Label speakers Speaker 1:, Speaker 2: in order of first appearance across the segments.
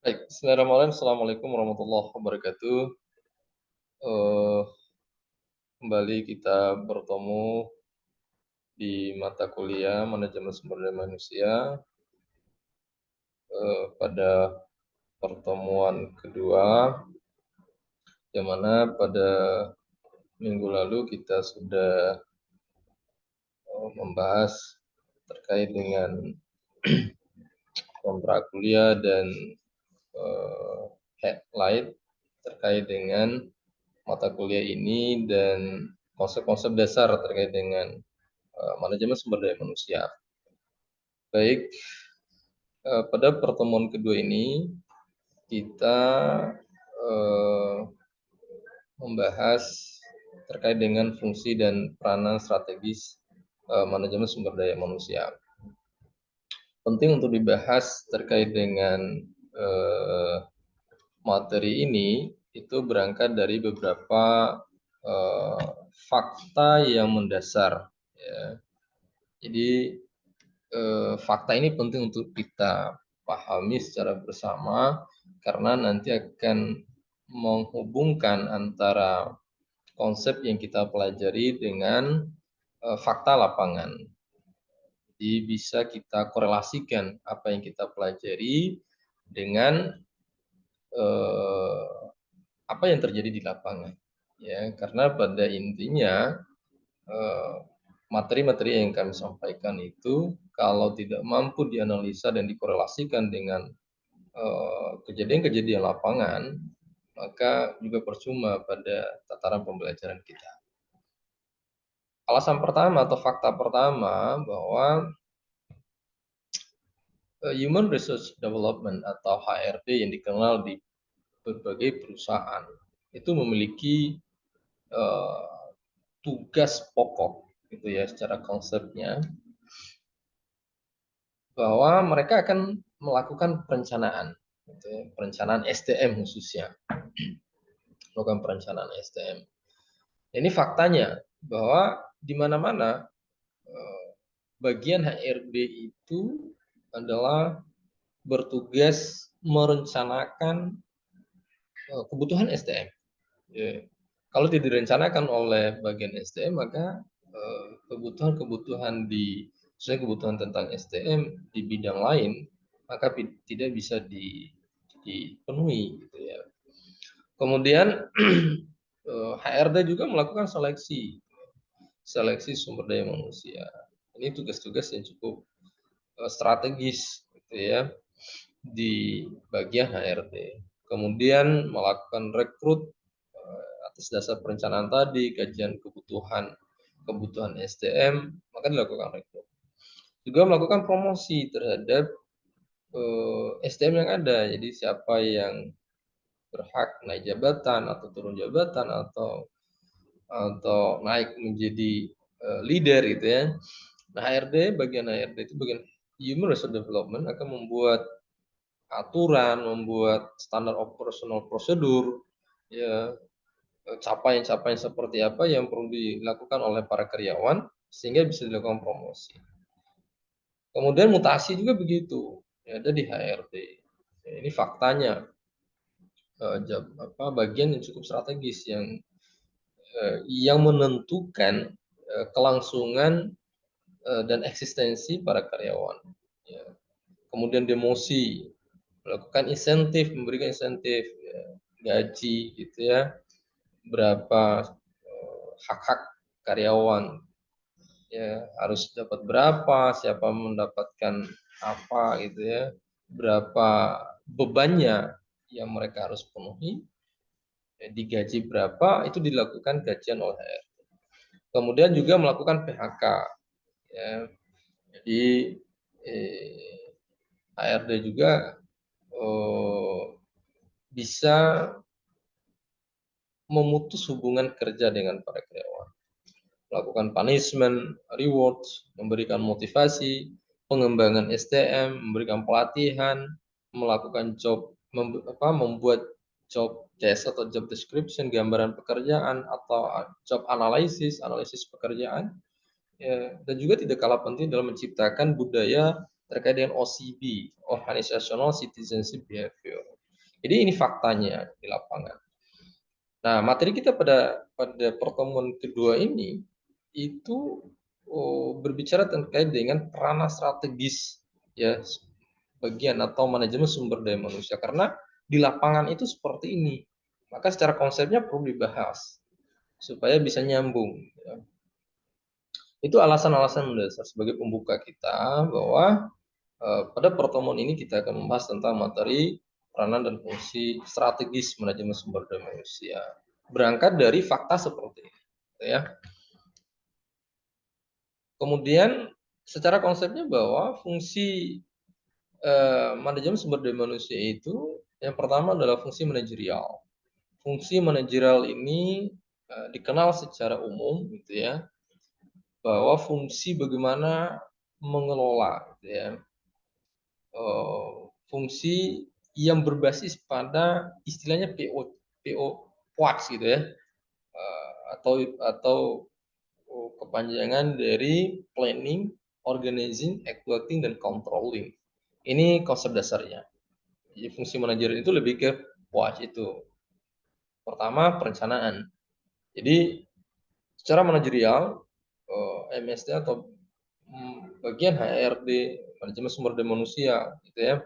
Speaker 1: Baik, bismillahirrahmanirrahim. Assalamualaikum warahmatullahi wabarakatuh. Eee, Kembali kita bertemu di mata kuliah Manajemen Sumber Daya Manusia, pada pertemuan kedua, yang mana pada minggu lalu kita sudah, membahas terkait dengan kontrak kuliah dan, headlight terkait dengan mata kuliah ini dan konsep-konsep dasar terkait dengan, manajemen sumber daya manusia. Baik, pada pertemuan kedua ini kita, eee, membahas terkait dengan fungsi dan peranan strategis, manajemen sumber daya manusia. Penting untuk dibahas terkait dengan, eee, materi ini, itu berangkat dari beberapa, eee, fakta yang mendasar, ya. Jadi, fakta ini penting untuk kita pahami secara bersama, karena nanti akan menghubungkan antara konsep yang kita pelajari dengan, fakta lapangan. Jadi bisa kita korelasikan apa yang kita pelajari dengan, eee, apa yang terjadi di lapangan, ya. Karena pada intinya, eee, materi-materi yang kami sampaikan itu kalau tidak mampu dianalisa dan dikorelasikan dengan, kejadian-kejadian lapangan, maka juga percuma pada tataran pembelajaran kita. Alasan pertama atau fakta pertama bahwa, Human Resource Development atau HRD yang dikenal di berbagai perusahaan, itu memiliki, eee, tugas pokok gitu ya secara konsepnya, bahwa mereka akan melakukan perencanaan gitu ya, perencanaan SDM khususnya, melakukan perencanaan SDM. Ini faktanya bahwa di mana-mana, bagian HRD itu adalah bertugas merencanakan, kebutuhan SDM, ya. Kalau tidak direncanakan oleh bagian SDM maka, kebutuhan-kebutuhan misalnya kebutuhan tentang SDM di bidang lain, maka tidak bisa dipenuhi gitu ya. Kemudian, HRD juga melakukan seleksi, seleksi sumber daya manusia. Ini tugas-tugas yang cukup, strategis gitu ya, di bagian HRD. Kemudian melakukan rekrut, atas dasar perencanaan tadi, kajian kebutuhan kebutuhan SDM, maka dilakukan rekrut. Juga melakukan promosi terhadap, SDM yang ada. Jadi siapa yang berhak naik jabatan atau turun jabatan atau naik menjadi, leader gitu ya. Nah, bagian HRD itu bagian Human Resource Development akan membuat aturan, membuat standar operasional prosedur, ya, capaian-capaian seperti apa yang perlu dilakukan oleh para karyawan sehingga bisa dilakukan promosi. Kemudian mutasi juga begitu, ya ada di HRD. Ya, ini faktanya, bagian yang cukup strategis yang menentukan, kelangsungan, dan eksistensi para karyawan, ya. Kemudian demosi, melakukan insentif, memberikan insentif, ya, gaji gitu ya, berapa, hak-hak karyawan, ya harus dapat berapa, siapa mendapatkan apa gitu ya, berapa bebannya yang mereka harus penuhi, digaji berapa, itu dilakukan gajian oleh HR. Kemudian juga melakukan PHK, ya. Jadi, HRD juga, eee, bisa memutus hubungan kerja dengan para karyawan, melakukan punishment, rewards, memberikan motivasi, pengembangan SDM, memberikan pelatihan, melakukan membuat job desk atau job description, gambaran pekerjaan atau job analysis, analisis pekerjaan, ya, dan juga tidak kalah penting dalam menciptakan budaya terkait dengan OCB, Organizational Citizenship Behavior. Jadi ini faktanya di lapangan. Nah, materi kita pada pertemuan kedua ini itu berbicara terkait dengan peranan strategis ya bagian atau manajemen sumber daya manusia karena di lapangan itu seperti ini. Maka secara konsepnya perlu dibahas supaya bisa nyambung. Ya. Itu alasan-alasan mendasar sebagai pembuka kita bahwa pada pertemuan ini kita akan membahas tentang materi peranan dan fungsi strategis manajemen sumber daya manusia. Berangkat dari fakta seperti ini. Ya. Kemudian secara konsepnya bahwa fungsi manajemen sumber daya manusia itu yang pertama adalah fungsi manajerial. Fungsi manajerial ini dikenal secara umum gitu ya bahwa fungsi bagaimana mengelola gitu ya fungsi yang berbasis pada istilahnya PO POAX gitu ya atau kepanjangan dari planning, organizing, executing dan controlling. Ini konsep dasarnya. Jadi fungsi manajer itu lebih ke POAX itu. Pertama perencanaan. Jadi secara manajerial MSD atau bagian HRD manajemen sumber daya manusia gitu ya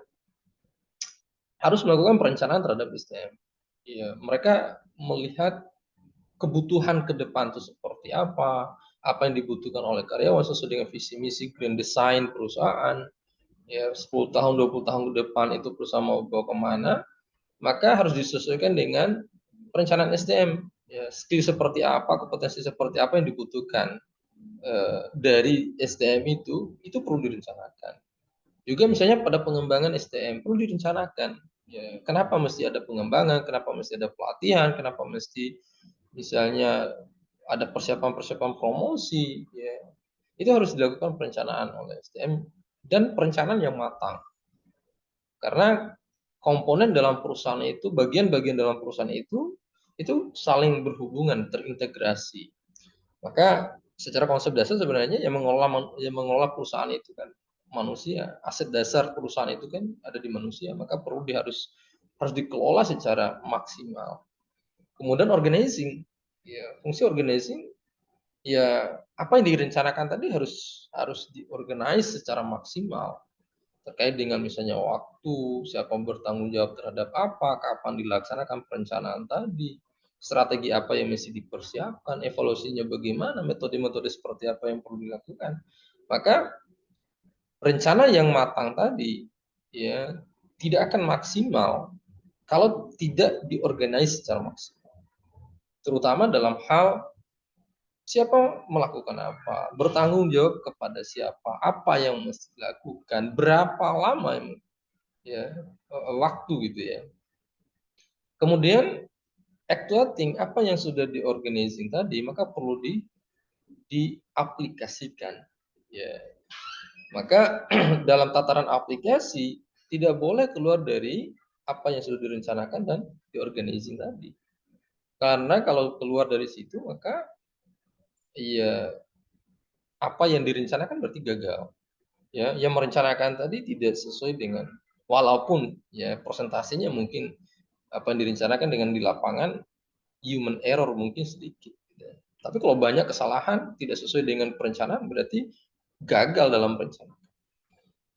Speaker 1: harus melakukan perencanaan terhadap SDM. Ya, mereka melihat kebutuhan ke depan itu seperti apa yang dibutuhkan oleh karyawan sesuai dengan visi misi grand design perusahaan. Ya, 10 tahun 20 tahun ke depan itu perusahaan mau bawa kemana, maka harus disesuaikan dengan perencanaan SDM. Ya, skill seperti apa, kompetensi seperti apa yang dibutuhkan dari SDM itu perlu direncanakan. Juga misalnya pada pengembangan SDM perlu direncanakan. Ya, kenapa mesti ada pengembangan, kenapa mesti ada pelatihan, kenapa mesti misalnya ada persiapan-persiapan promosi, ya. Itu harus dilakukan perencanaan oleh SDM dan perencanaan yang matang. Karena komponen dalam perusahaan itu, bagian-bagian dalam perusahaan itu saling berhubungan, terintegrasi. Maka secara konsep dasar sebenarnya yang mengelola perusahaan itu kan manusia. Aset dasar perusahaan itu kan ada di manusia, maka harus dikelola secara maksimal. Kemudian organizing, ya fungsi organizing ya apa yang direncanakan tadi harus diorganize secara maksimal terkait dengan misalnya waktu, siapa bertanggung jawab terhadap apa, kapan dilaksanakan perencanaan tadi, strategi apa yang mesti dipersiapkan, evaluasinya bagaimana, metode-metode seperti apa yang perlu dilakukan. Maka rencana yang matang tadi ya tidak akan maksimal kalau tidak diorganize secara maksimal. Terutama dalam hal siapa melakukan apa, bertanggung jawab kepada siapa, apa yang mesti dilakukan, berapa lama ya waktu gitu ya. Kemudian actuating apa yang sudah diorganizing tadi maka perlu diaplikasikan. Ya. Maka dalam tataran aplikasi tidak boleh keluar dari apa yang sudah direncanakan dan diorganizing tadi. Karena kalau keluar dari situ maka ya apa yang direncanakan berarti gagal. Ya, yang merencanakan tadi tidak sesuai dengan walaupun ya persentasenya mungkin apa yang direncanakan dengan di lapangan human error mungkin sedikit. Ya. Tapi kalau banyak kesalahan tidak sesuai dengan perencanaan berarti gagal dalam perencanaan.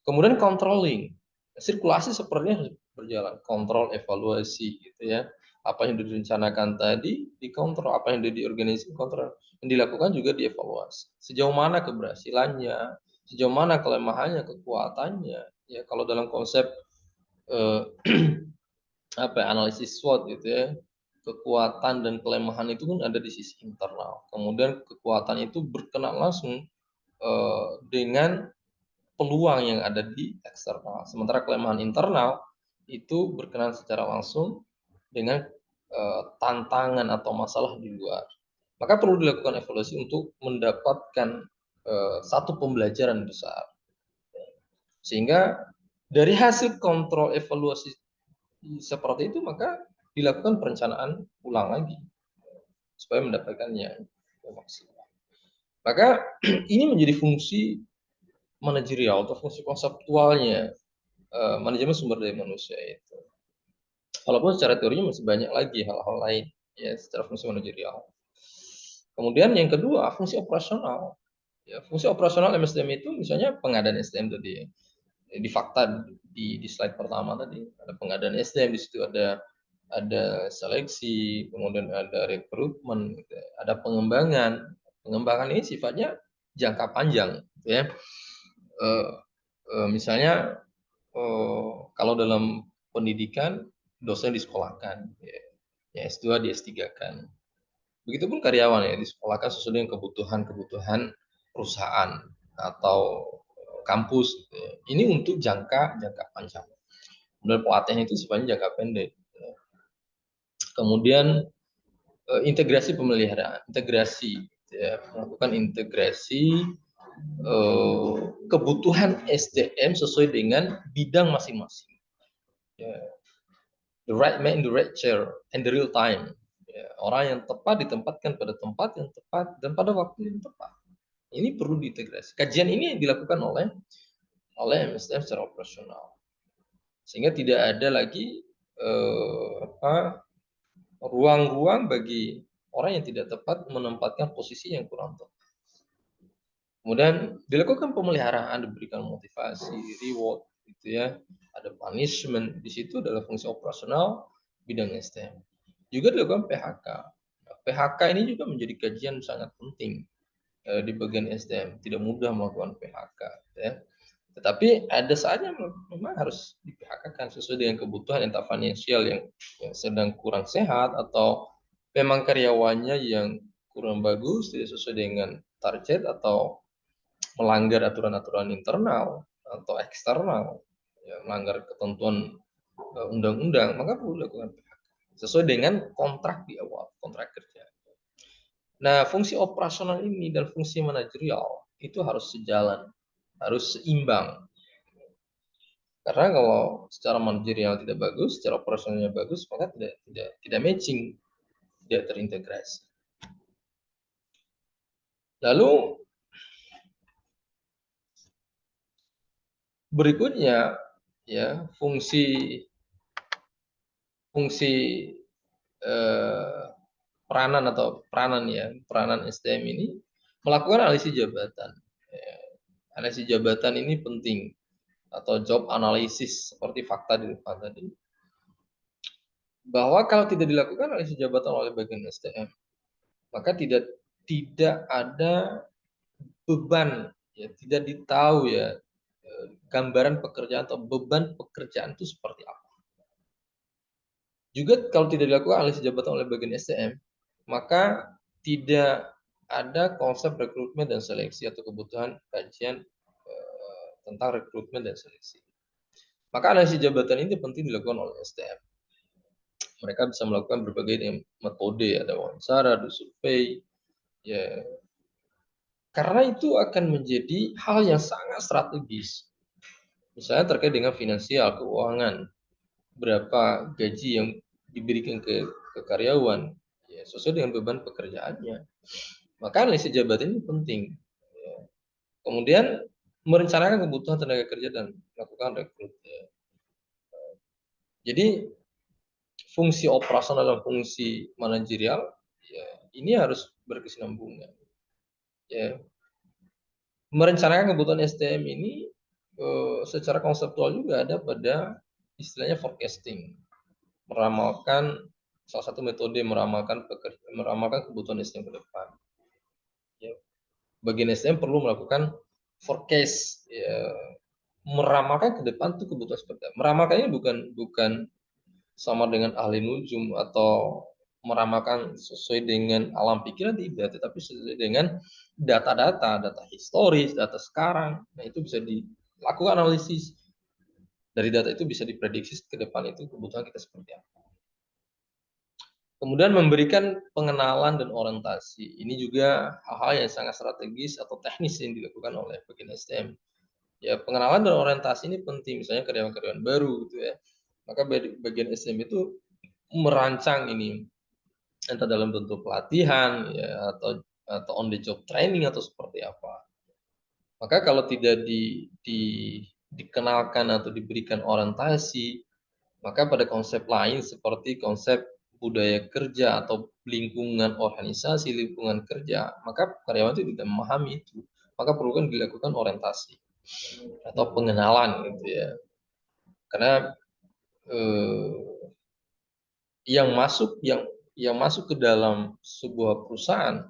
Speaker 1: Kemudian controlling, sirkulasi sepertinya harus berjalan, kontrol, evaluasi gitu ya. Apa yang direncanakan tadi dikontrol, apa yang diorganisasi kontrol, yang dilakukan juga dievaluasi. Sejauh mana keberhasilannya, sejauh mana kelemahannya, kekuatannya. Ya kalau dalam konsep eh, analisis SWOT gitu ya, kekuatan dan kelemahan itu kan ada di sisi internal. Kemudian kekuatan itu berkenaan langsung dengan peluang yang ada di eksternal. Sementara kelemahan internal itu berkenaan secara langsung dengan tantangan atau masalah di luar. Maka perlu dilakukan evaluasi untuk mendapatkan satu pembelajaran besar. Sehingga dari hasil kontrol evaluasi seperti itu maka dilakukan perencanaan ulang lagi supaya mendapatkannya maksimal. Maka ini menjadi fungsi manajerial atau fungsi konseptualnya manajemen sumber daya manusia itu. Walaupun secara teorinya masih banyak lagi hal-hal lain ya secara fungsi manajerial. Kemudian yang kedua, fungsi operasional. Ya, fungsi operasional MSDM itu misalnya pengadaan SDM tadi ya. Di fakta di slide pertama tadi ada pengadaan SDM, di situ ada seleksi, kemudian ada rekrutmen, gitu ya. Ada pengembangan. Pengembangan ini sifatnya jangka panjang, gitu ya. Misalnya kalau dalam pendidikan dosen disekolahkan, ya S2 di S3 kan. Begitupun karyawan ya disekolahkan sesuai dengan kebutuhan-kebutuhan perusahaan atau kampus, gitu ya. Ini untuk jangka panjang. Kemudian pelatihan itu sifatnya jangka pendek. Kemudian integrasi pemeliharaan, integrasi, gitu ya, melakukan integrasi kebutuhan SDM sesuai dengan bidang masing-masing. Ya, the right man in the right chair and the real time. Ya, orang yang tepat ditempatkan pada tempat yang tepat dan pada waktu yang tepat. Ini perlu diintegrasi. Kajian ini dilakukan oleh MSDM secara operasional, sehingga tidak ada lagi ruang-ruang bagi orang yang tidak tepat menempatkan posisi yang kurang tepat. Kemudian dilakukan pemeliharaan, diberikan motivasi, reward, gitu ya. Ada punishment. Di situ adalah fungsi operasional bidang STM. Juga dilakukan PHK. Nah, PHK ini juga menjadi kajian sangat penting di bagian SDM. Tidak mudah melakukan PHK, ya. Tetapi ada saatnya memang harus di PHK kan sesuai dengan kebutuhan entah finansial yang sedang kurang sehat atau memang karyawannya yang kurang bagus, tidak sesuai dengan target atau melanggar aturan-aturan internal atau eksternal, ya, melanggar ketentuan undang-undang, maka perlu dilakukan PHK sesuai dengan kontrak di awal, kontrak kerja. Nah, fungsi operasional ini dan fungsi manajerial itu harus sejalan, harus seimbang. Karena kalau secara manajerial tidak bagus, secara operasionalnya bagus, maka tidak matching, tidak terintegrasi. Lalu berikutnya ya fungsi eh, peranan SDM ini melakukan analisis jabatan. Analisis jabatan ini penting atau job analisis seperti fakta di depan tadi. Bahwa kalau tidak dilakukan analisis jabatan oleh bagian SDM, maka tidak ada beban, ya, tidak ditahu ya gambaran pekerjaan atau beban pekerjaan itu seperti apa. Juga kalau tidak dilakukan analisis jabatan oleh bagian SDM, maka tidak ada konsep rekrutmen dan seleksi atau kebutuhan kajian tentang rekrutmen dan seleksi. Maka analisis jabatan ini penting dilakukan oleh SDM. Mereka bisa melakukan berbagai metode, ada wawancara, ada survei, ya. Karena itu akan menjadi hal yang sangat strategis. Misalnya terkait dengan finansial, keuangan, berapa gaji yang diberikan ke karyawan, ya, sesuai dengan beban pekerjaannya. Maka analisis jabatan ini penting. Ya. Kemudian merencanakan kebutuhan tenaga kerja dan melakukan rekrut. Ya. Jadi fungsi operasional dan fungsi manajerial, ya, ini harus berkesinambungan. Ya. Merencanakan kebutuhan SDM ini secara konseptual juga ada pada istilahnya forecasting, meramalkan salah satu metode meramalkan kebutuhan SDM ke depan. Ya. Bagian SDM perlu melakukan forecast, ya, meramalkan ke depan itu kebutuhan seperti apa. Meramalkannya bukan sama dengan ahli nujum atau meramalkan sesuai dengan alam pikiran, tidak, tetapi sesuai dengan data historis, data sekarang. Nah, itu bisa dilakukan analisis. Dari data itu bisa diprediksi ke depan itu kebutuhan kita seperti apa. Kemudian memberikan pengenalan dan orientasi. Ini juga hal-hal yang sangat strategis atau teknis yang dilakukan oleh bagian SDM. Ya, pengenalan dan orientasi ini penting. Misalnya karyawan-karyawan baru gitu ya. Maka bagian SDM itu merancang ini entah dalam bentuk pelatihan ya atau on the job training atau seperti apa. Maka kalau tidak dikenalkan atau diberikan orientasi, Maka pada konsep lain seperti konsep budaya kerja atau lingkungan organisasi, lingkungan kerja, maka karyawan itu tidak memahami itu. Maka perlu kan dilakukan orientasi atau pengenalan gitu ya. Karena eh, yang masuk ke dalam sebuah perusahaan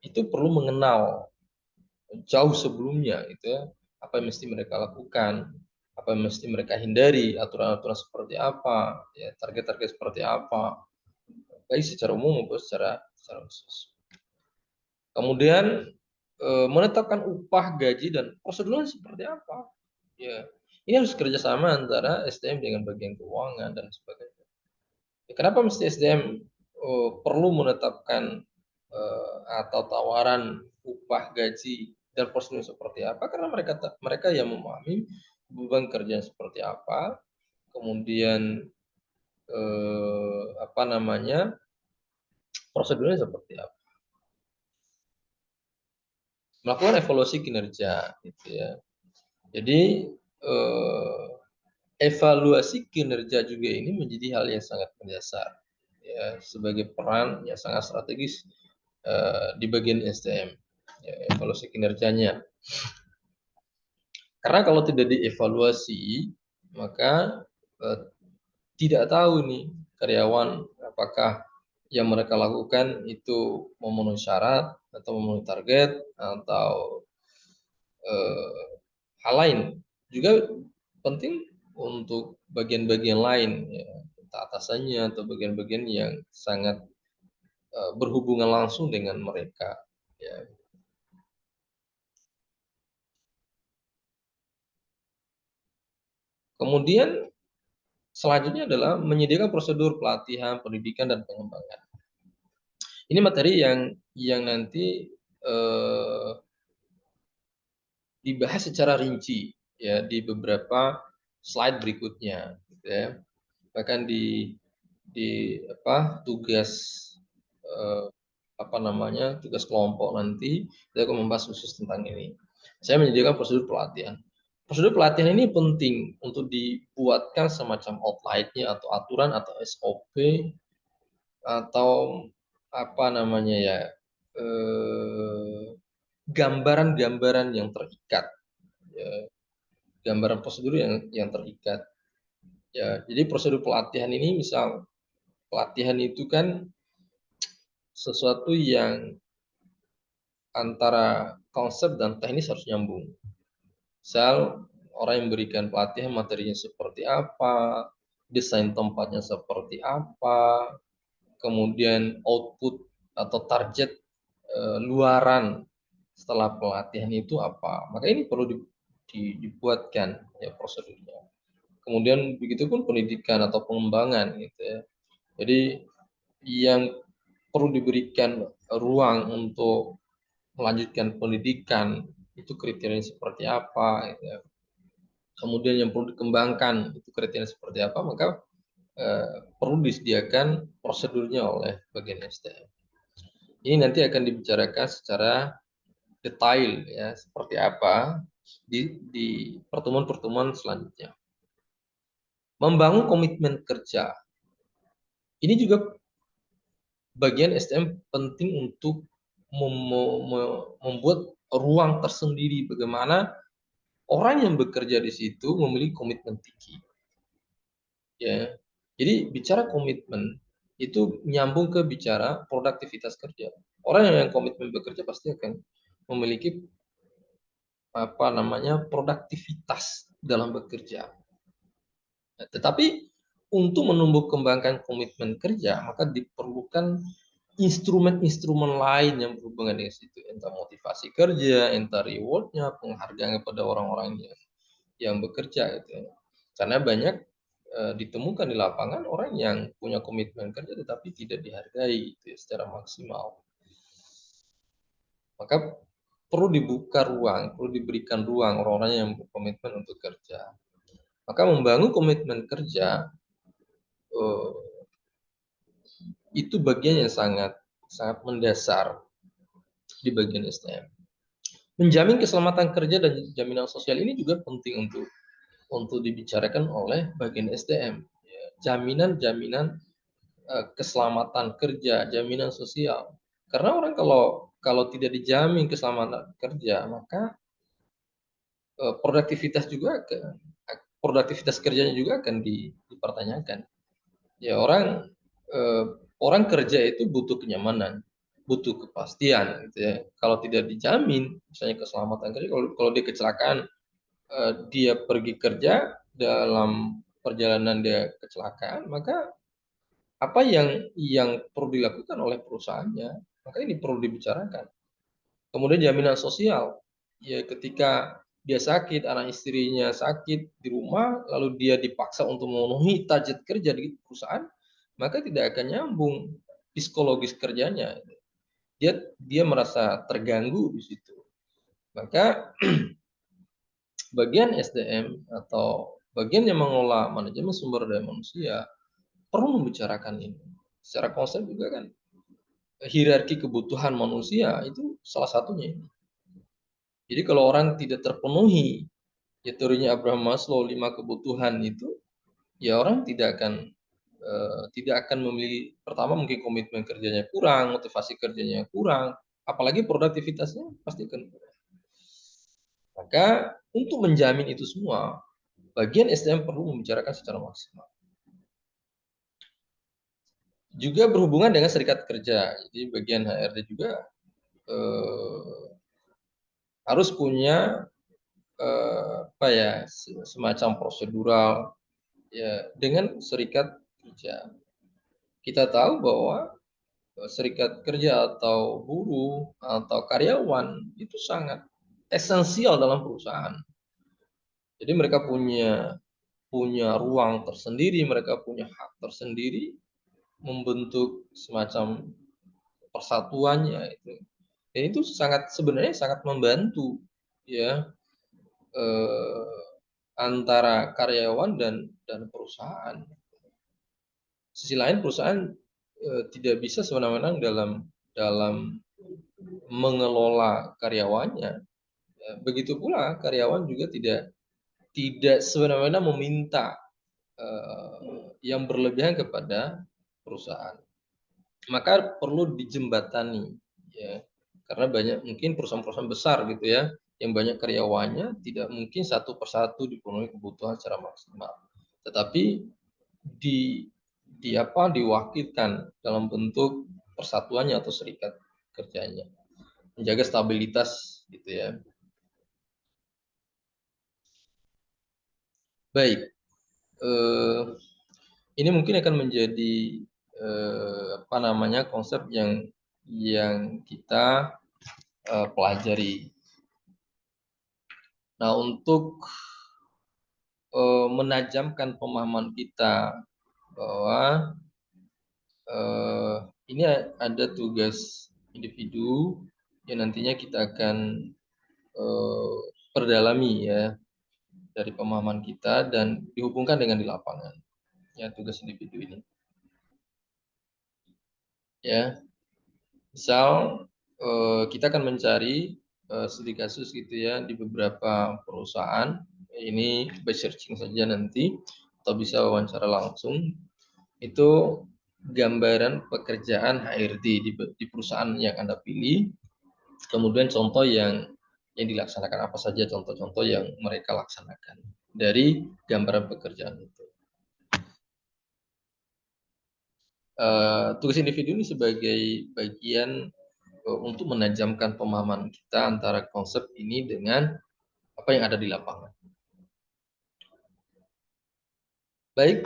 Speaker 1: itu perlu mengenal jauh sebelumnya gitu ya, apa yang mesti mereka lakukan, apa yang mesti mereka hindari, aturan-aturan seperti apa, ya target-target seperti apa, baik secara umum maupun secara khusus. Kemudian menetapkan upah, gaji dan prosedurnya seperti apa. Ya, ini harus kerjasama antara SDM dengan bagian keuangan dan sebagainya. Ya, kenapa mesti SDM perlu menetapkan atau tawaran upah, gaji dan prosedur seperti apa? Karena mereka yang memahami beban kerja seperti apa, kemudian apa namanya prosedurnya seperti apa. Melakukan evaluasi kinerja, gitu ya. Jadi evaluasi kinerja juga ini menjadi hal yang sangat mendasar, ya, sebagai peran yang sangat strategis di bagian SDM, ya, evaluasi kinerjanya. Karena kalau tidak dievaluasi, maka tidak tahu nih karyawan apakah yang mereka lakukan itu memenuhi syarat atau memenuhi target atau hal lain. Juga penting untuk bagian-bagian lain, ya, entah atasannya atau bagian-bagian yang sangat berhubungan langsung dengan mereka. Ya. Kemudian selanjutnya adalah menyediakan prosedur pelatihan, pendidikan dan pengembangan. Ini materi yang nanti eh, dibahas secara rinci ya di beberapa slide berikutnya, gitu ya. Bahkan di apa tugas eh, apa namanya tugas kelompok nanti kita akan membahas khusus tentang ini. Saya menyediakan prosedur pelatihan. Prosedur pelatihan ini penting untuk dibuatkan semacam outline-nya atau aturan atau SOP atau apa namanya ya gambaran-gambaran yang terikat, ya, gambaran prosedur yang terikat. Ya, jadi prosedur pelatihan ini misal pelatihan itu kan sesuatu yang antara konsep dan teknis harus nyambung. Misal orang yang memberikan pelatihan materinya seperti apa, desain tempatnya seperti apa, kemudian output atau target luaran setelah pelatihan itu apa. Maka ini perlu dibuatkan ya prosedurnya. Kemudian begitu pun pendidikan atau pengembangan gitu ya. Jadi yang perlu diberikan ruang untuk melanjutkan pendidikan itu kriterianya seperti apa gitu ya. Kemudian yang perlu dikembangkan itu kriteria seperti apa, maka perlu disediakan prosedurnya oleh bagian SDM. Ini nanti akan dibicarakan secara detail ya seperti apa di pertemuan-pertemuan selanjutnya. Membangun komitmen kerja. Ini juga bagian SDM penting untuk membuat ruang tersendiri bagaimana orang yang bekerja di situ memiliki komitmen tinggi. Ya. Jadi bicara komitmen itu nyambung ke bicara produktivitas kerja. Orang yang komitmen bekerja pasti akan memiliki apa namanya produktivitas dalam bekerja. Nah, tetapi untuk menumbuh kembangkan komitmen kerja maka diperlukan instrumen-instrumen lain yang berhubungan dengan situ, entah motivasi kerja, entah rewardnya, penghargaan kepada orang-orang yang bekerja gitu ya. Karena banyak ditemukan di lapangan orang yang punya komitmen kerja tetapi tidak dihargai gitu ya, secara maksimal. Maka perlu dibuka ruang, perlu diberikan ruang orang-orang yang berkomitmen untuk kerja. Maka membangun komitmen kerja itu bagian yang sangat sangat mendasar di bagian STM. Menjamin keselamatan kerja dan jaminan sosial ini juga penting untuk dibicarakan oleh bagian SDM. jaminan-jaminan keselamatan kerja, jaminan sosial. Karena orang kalau tidak dijamin keselamatan kerja, maka produktivitas kerjanya juga akan dipertanyakan. Ya eh, orang kerja itu butuh kenyamanan, butuh kepastian, gitu ya. Kalau tidak dijamin, misalnya keselamatan kerja, kalau dia kecelakaan, dia pergi kerja dalam perjalanan dia kecelakaan, maka apa yang perlu dilakukan oleh perusahaannya, maka ini perlu dibicarakan. Kemudian jaminan sosial, ya ketika dia sakit, anak istrinya sakit di rumah, lalu dia dipaksa untuk memenuhi target kerja di perusahaan, maka tidak akan nyambung psikologis kerjanya. Dia merasa terganggu di situ. Maka bagian SDM atau bagian yang mengelola manajemen sumber daya manusia perlu membicarakan ini. Secara konsep juga kan hierarki kebutuhan manusia itu salah satunya ini. Jadi kalau orang tidak terpenuhi, ya teorinya Abraham Maslow 5 kebutuhan itu, ya orang tidak akan memilih. Pertama mungkin komitmen kerjanya kurang, motivasi kerjanya kurang, apalagi produktivitasnya pasti akan kurang. Maka untuk menjamin itu semua, bagian SDM perlu membicarakan secara maksimal. Juga berhubungan dengan serikat kerja, jadi bagian HRD juga harus punya apa ya, semacam prosedural ya dengan serikat kerja. Kita tahu bahwa serikat kerja atau buruh atau karyawan itu sangat esensial dalam perusahaan. Jadi mereka punya ruang tersendiri, mereka punya hak tersendiri membentuk semacam persatuannya itu. Dan itu sebenarnya sangat membantu ya antara karyawan dan perusahaan. Sisi lain perusahaan tidak bisa sewenang-wenang dalam mengelola karyawannya. Ya, begitu pula karyawan juga tidak sewenang-wenang meminta yang berlebihan kepada perusahaan. Maka perlu dijembatani, ya, karena banyak mungkin perusahaan-perusahaan besar gitu ya, yang banyak karyawannya tidak mungkin satu persatu dipenuhi kebutuhan secara maksimal, tetapi di diwakilkan dalam bentuk persatuannya atau serikat kerjanya, menjaga stabilitas gitu ya. Baik, ini mungkin akan menjadi apa namanya konsep yang kita pelajari. Nah, untuk menajamkan pemahaman kita bahwa ini ada tugas individu yang nantinya kita akan perdalami ya dari pemahaman kita dan dihubungkan dengan di lapangan ya tugas individu ini ya. Misal kita akan mencari studi kasus gitu ya di beberapa perusahaan, ini by searching saja nanti atau bisa wawancara langsung. Itu gambaran pekerjaan HRD di perusahaan yang Anda pilih, kemudian contoh yang dilaksanakan apa saja, contoh-contoh yang mereka laksanakan dari gambaran pekerjaan itu. Tugas individu ini sebagai bagian untuk menajamkan pemahaman kita antara konsep ini dengan apa yang ada di lapangan. Baik,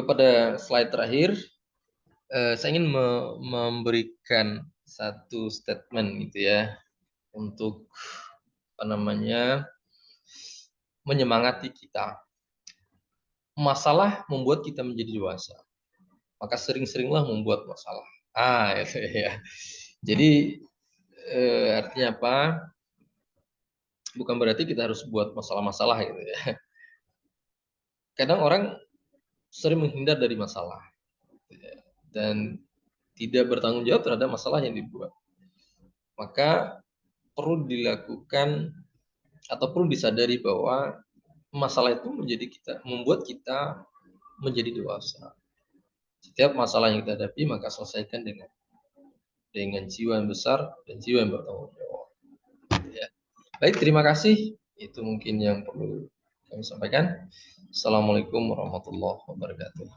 Speaker 1: pada slide terakhir saya ingin memberikan satu statement gitu ya untuk apa namanya menyemangati kita. Masalah membuat kita menjadi dewasa, maka sering-seringlah membuat masalah. Itu ya. Jadi artinya apa? Bukan berarti kita harus buat masalah-masalah gitu ya. Kadang orang sering menghindar dari masalah gitu ya, dan tidak bertanggung jawab terhadap masalah yang dibuat. Maka perlu dilakukan atau perlu disadari bahwa masalah itu membuat kita menjadi dewasa. Setiap masalah yang kita hadapi maka selesaikan dengan jiwa yang besar dan jiwa yang bertanggung jawab. Ya. Baik, terima kasih. Itu mungkin yang perlu kami sampaikan. Assalamualaikum warahmatullahi wabarakatuh.